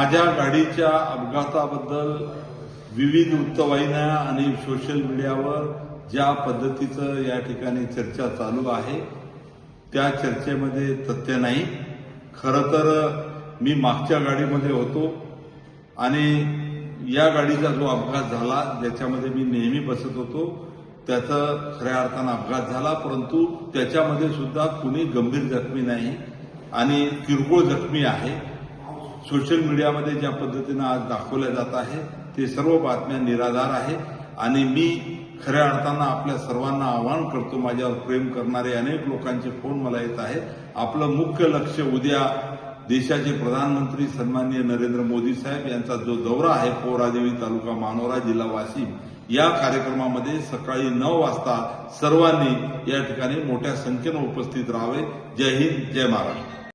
माझ्या गाडीच्या अपघाताबद्दल विविध वृत्तवाहिन्या आणि सोशल मीडियावर ज्या पद्धतीचं या ठिकाणी चर्चा चालू आहे त्या चर्चेमध्ये तथ्य नाही। खरं तर मी मागच्या गाडीमध्ये होतो आणि या गाडीचा जो अपघात झाला ज्याच्यामध्ये मी नेहमी बसत होतो त्याचा खऱ्या अर्थानं अपघात झाला, परंतु त्याच्यामध्ये सुद्धा कुणी गंभीर जखमी नाही आणि किरकोळ जखमी आहे। सोशल मीडियामध्ये ज्या पद्धतीनं आज दाखवल्या जात आहे ते सर्व बातम्या निराधार आहे आणि मी खऱ्या अर्थानं आपल्या सर्वांना आवाहन करतो, माझ्यावर प्रेम करणारे अनेक लोकांचे फोन मला येत आहेत। आपलं मुख्य लक्ष उद्या देशाचे प्रधानमंत्री सन्माननीय नरेंद्र मोदी साहेब यांचा जो दौरा आहे पोहरादेवी तालुका मानोरा जिल्हा वाशिम या कार्यक्रमामध्ये सकाळी 9 वाजता सर्वांनी या ठिकाणी मोठ्या संख्येनं उपस्थित राहावे। जय हिंद, जय महाराष्ट्र।